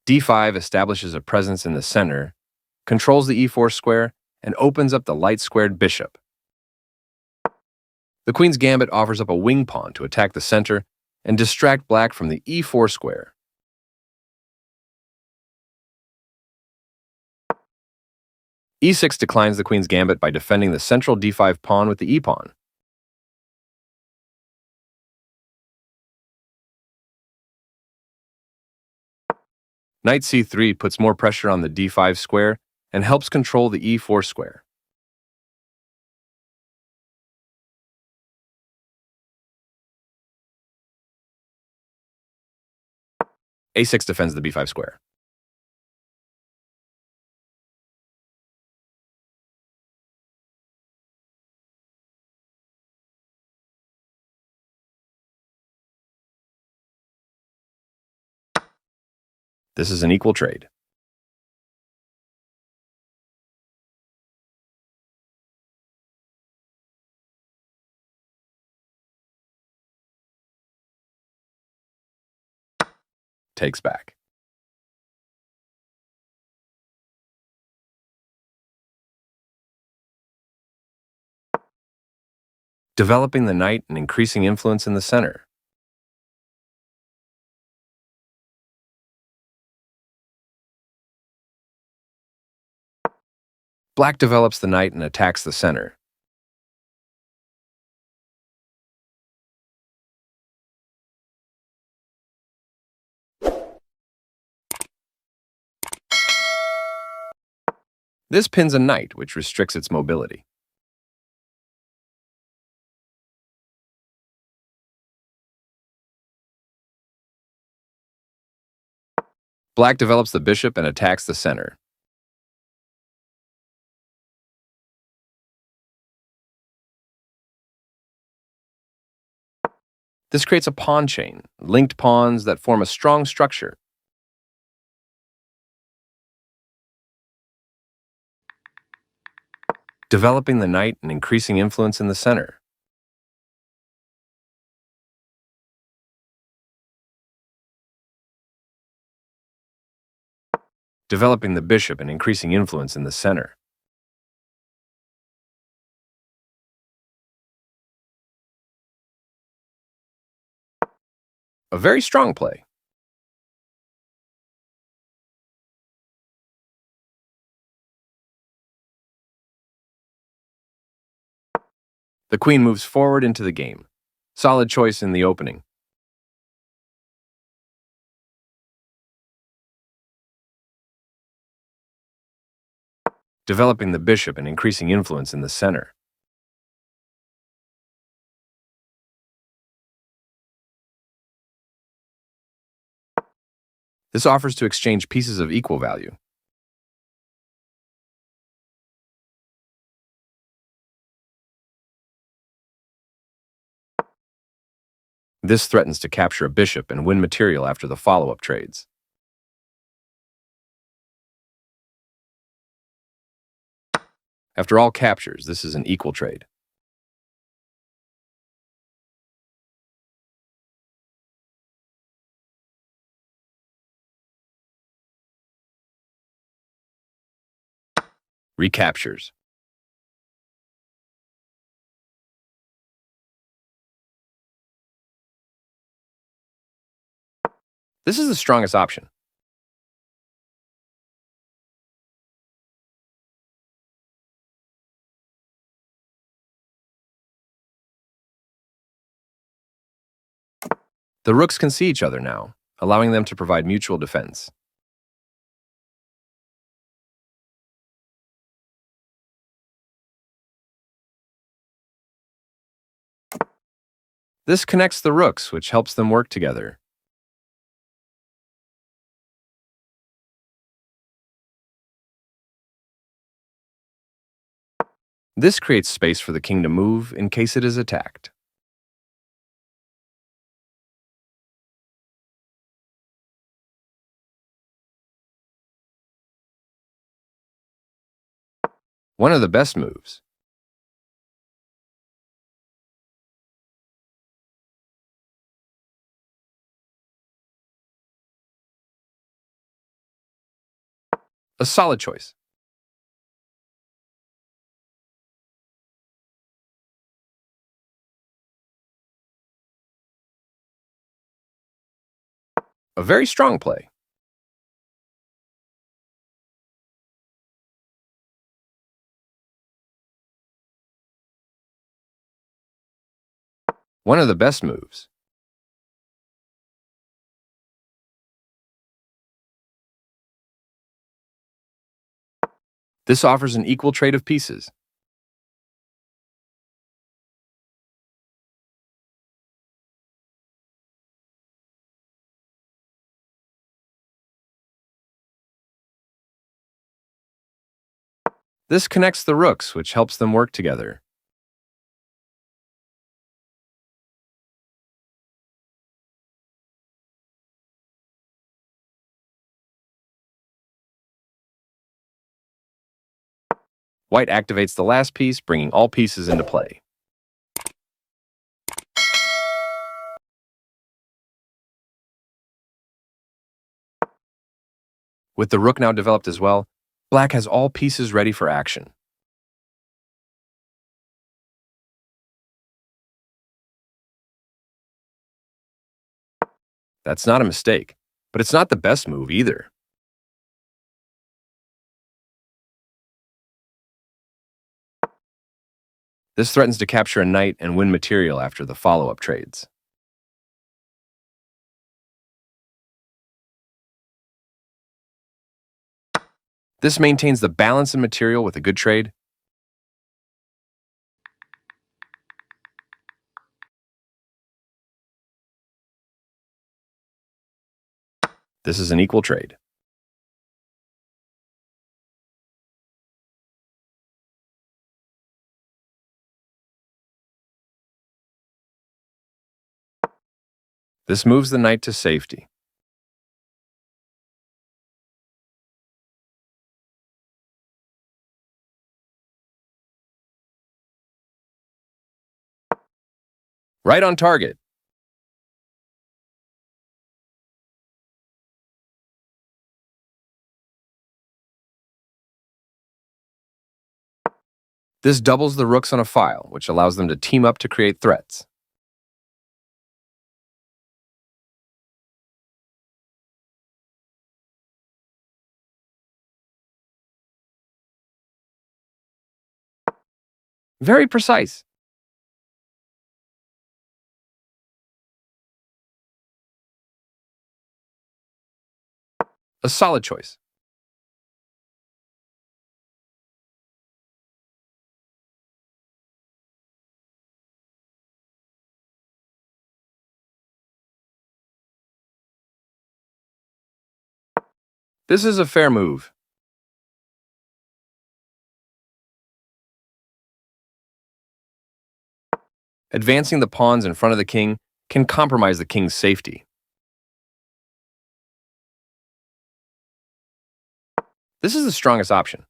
d5 establishes a presence in the center, controls the e4 square, and opens up the light-squared bishop. The queen's gambit offers up a wing pawn to attack the center and distract black from the e4 square. e6 declines the queen's gambit by defending the central d5 pawn with the e-pawn. Knight c3 puts more pressure on the d5 square and helps control the e4 square. a6 defends the b5 square. This is an equal trade. Takes back. Developing the knight and increasing influence in the center. Black develops the knight and attacks the center. This pins a knight, which restricts its mobility. Black develops the bishop and attacks the center. This creates a pawn chain, linked pawns that form a strong structure. Developing the knight and increasing influence in the center. Developing the bishop and increasing influence in the center. A very strong play. The queen moves forward into the game. Solid choice in the opening. Developing the bishop and increasing influence in the center. This offers to exchange pieces of equal value. This threatens to capture a bishop and win material after the follow-up trades. After all captures, this is an equal trade. Recaptures. This is the strongest option. The rooks can see each other now, allowing them to provide mutual defense. This connects the rooks, which helps them work together. This creates space for the king to move in case it is attacked. One of the best moves. A solid choice. A very strong play. One of the best moves. This offers an equal trade of pieces. This connects the rooks, which helps them work together. White activates the last piece, bringing all pieces into play. With the rook now developed as well, black has all pieces ready for action. That's not a mistake, but it's not the best move either. This threatens to capture a knight and win material after the follow-up trades. This maintains the balance in material with a good trade. This is an equal trade. This moves the knight to safety. Right on target. This doubles the rooks on a file, which allows them to team up to create threats. Very precise. A solid choice. This is a fair move. Advancing the pawns in front of the king can compromise the king's safety. This is the strongest option.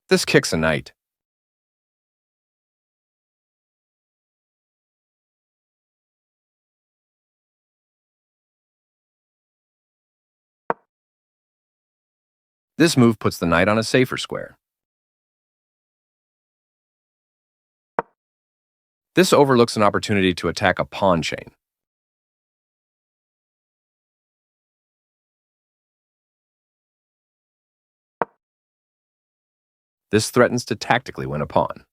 This kicks a knight. This move puts the knight on a safer square. This overlooks an opportunity to attack a pawn chain. This threatens to tactically win a pawn.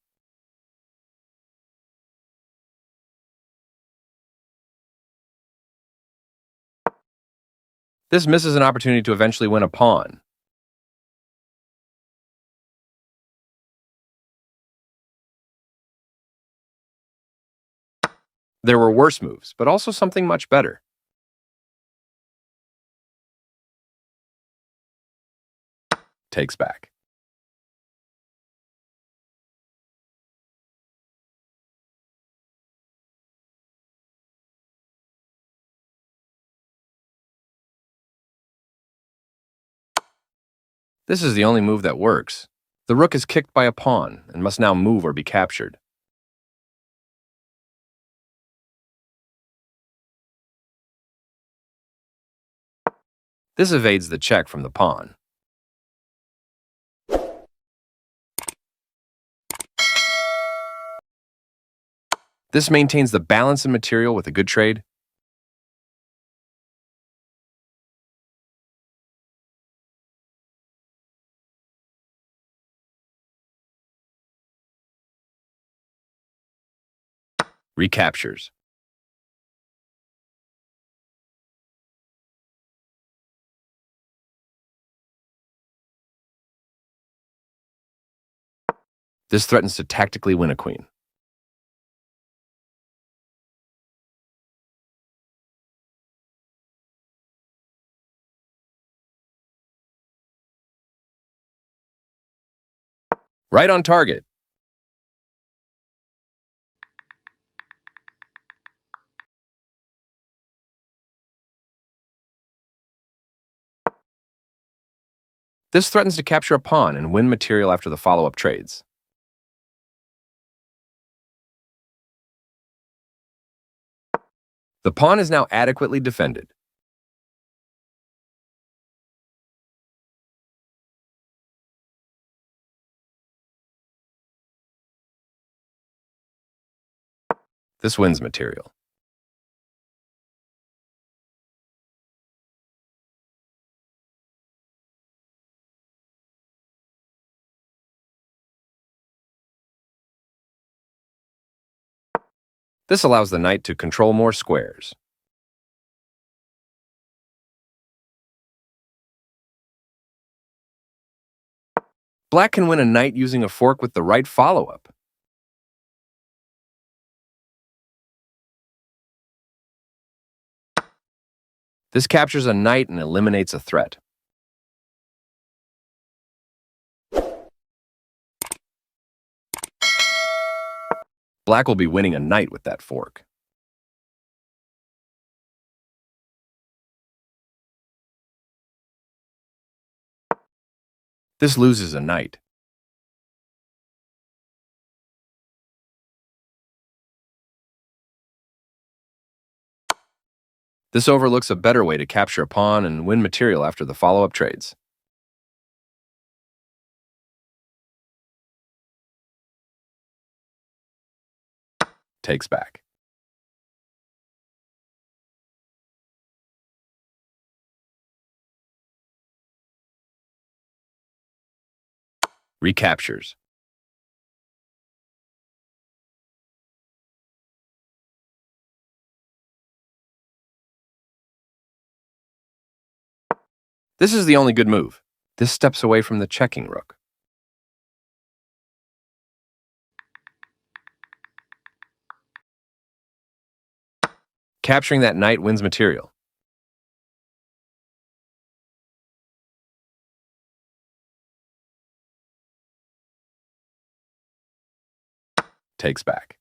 This misses an opportunity to eventually win a pawn. There were worse moves, but also something much better. Takes back. This is the only move that works. The rook is kicked by a pawn and must now move or be captured. This evades the check from the pawn. This maintains the balance in material with a good trade. Recaptures. This threatens to tactically win a queen. Right on target. This threatens to capture a pawn and win material after the follow-up trades. The pawn is now adequately defended. This wins material. This allows the knight to control more squares. Black can win a knight using a fork with the right follow-up. This captures a knight and eliminates a threat. Black will be winning a knight with that fork. This loses a knight. This overlooks a better way to capture a pawn and win material after the follow-up trades. Takes back. Recaptures. This is the only good move. This steps away from the checking rook. Capturing that knight wins material. Takes back.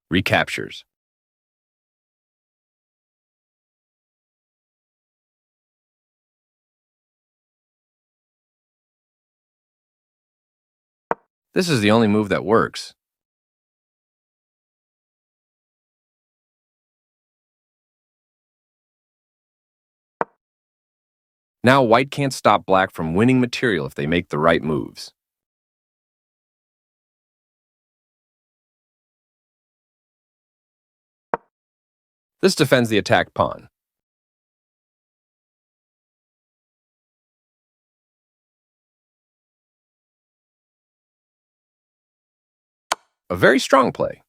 Recaptures. This is the only move that works. Now white can't stop black from winning material if they make the right moves. This defends the attacked pawn. A very strong play.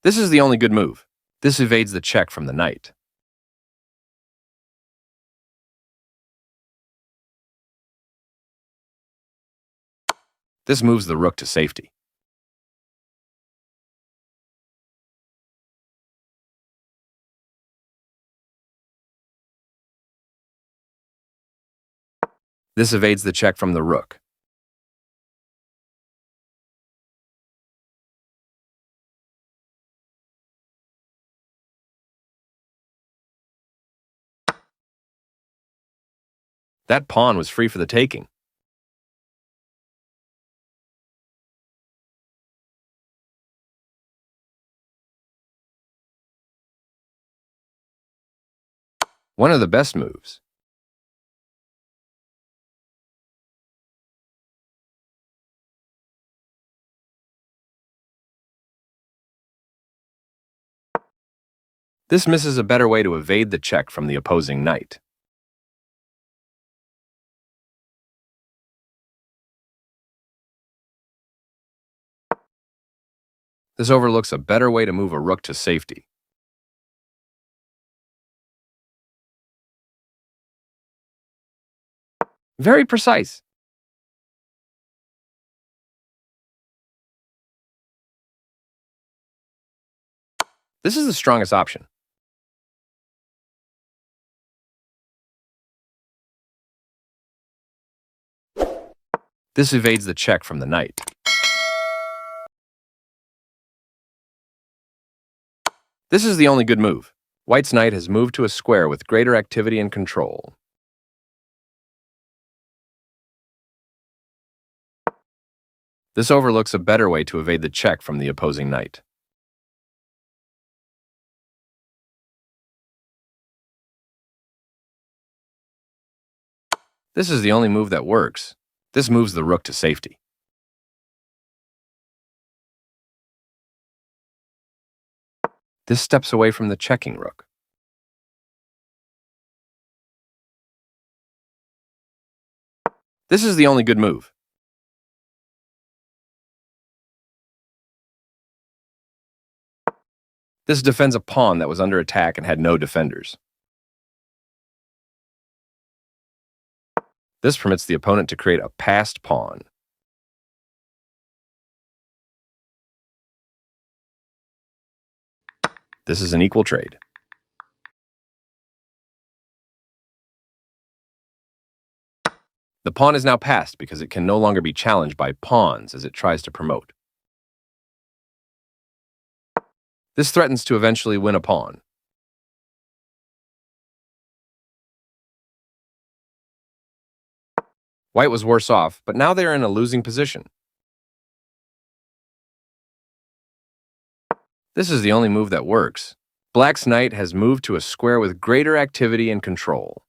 This is the only good move. This evades the check from the knight. This moves the rook to safety. This evades the check from the rook. That pawn was free for the taking. One of the best moves. This misses a better way to evade the check from the opposing knight. This overlooks a better way to move a rook to safety. Very precise. This is the strongest option. This evades the check from the knight. This is the only good move. White's knight has moved to a square with greater activity and control. This overlooks a better way to evade the check from the opposing knight. This is the only move that works. This moves the rook to safety. This steps away from the checking rook. This is the only good move. This defends a pawn that was under attack and had no defenders. This permits the opponent to create a passed pawn. This is an equal trade. The pawn is now passed because it can no longer be challenged by pawns as it tries to promote. This threatens to eventually win a pawn. White was worse off, but now they are in a losing position. This is the only move that works. Black's knight has moved to a square with greater activity and control.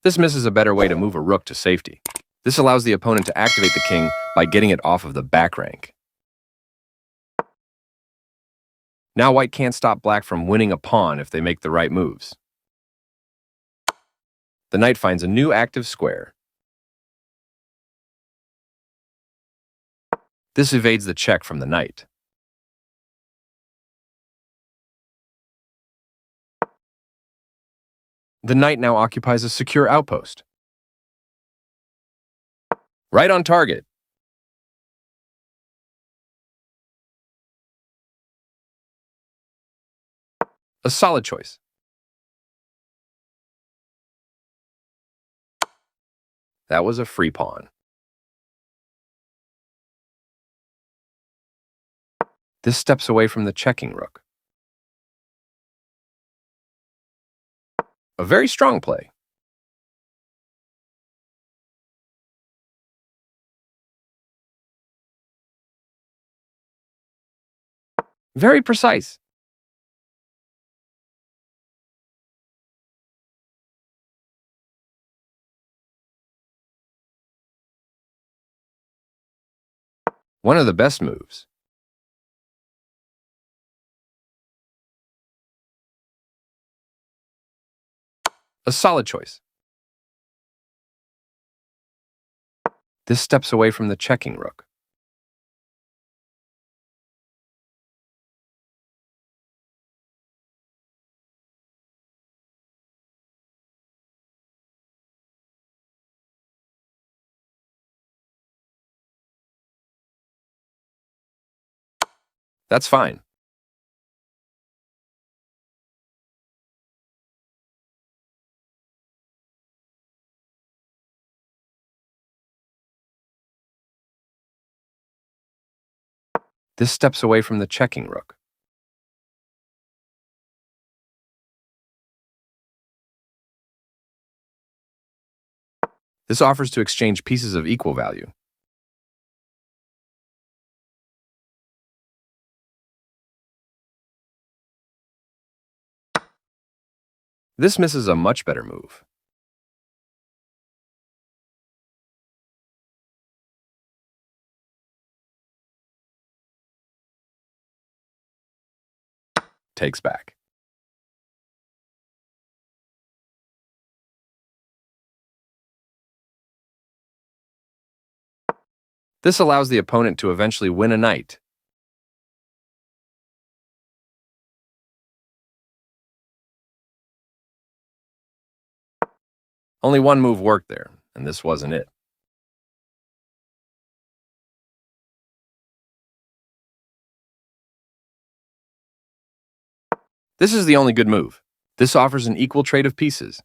This misses a better way to move a rook to safety. This allows the opponent to activate the king by getting it off of the back rank. Now White can't stop Black from winning a pawn if they make the right moves. The knight finds a new active square. This evades the check from the knight. The knight now occupies a secure outpost. Right on target. A solid choice. That was a free pawn. This steps away from the checking rook. A very strong play. Very precise. One of the best moves. A solid choice. This steps away from the checking rook. That's fine. This steps away from the checking rook. This offers to exchange pieces of equal value. This misses a much better move. Takes back. This allows the opponent to eventually win a knight. Only one move worked there, and this wasn't it. This is the only good move. This offers an equal trade of pieces.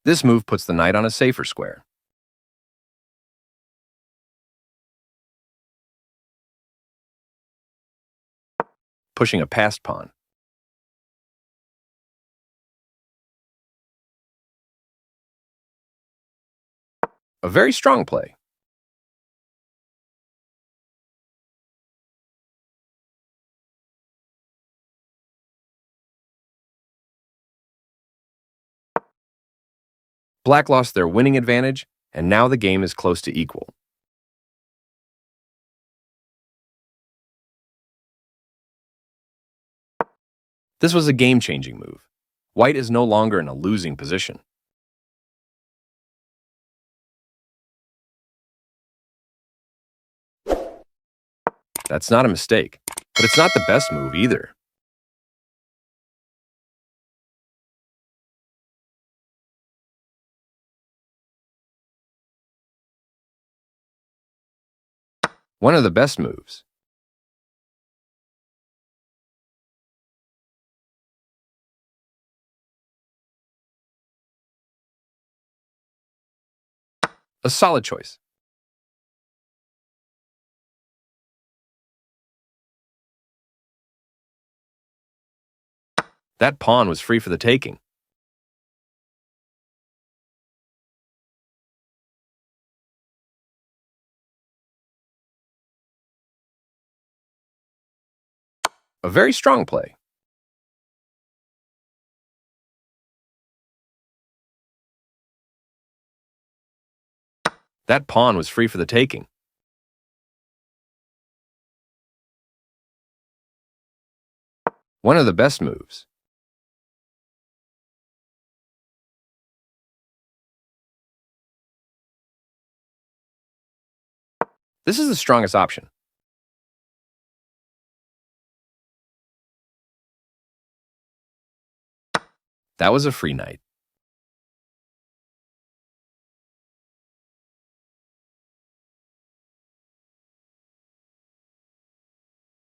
This move puts the knight on a safer square. Pushing a passed pawn. A very strong play. Black lost their winning advantage, and now the game is close to equal. This was a game-changing move. White is no longer in a losing position. That's not a mistake, but it's not the best move either. One of the best moves. A solid choice. That pawn was free for the taking. A very strong play. That pawn was free for the taking. One of the best moves. This is the strongest option. That was a free knight.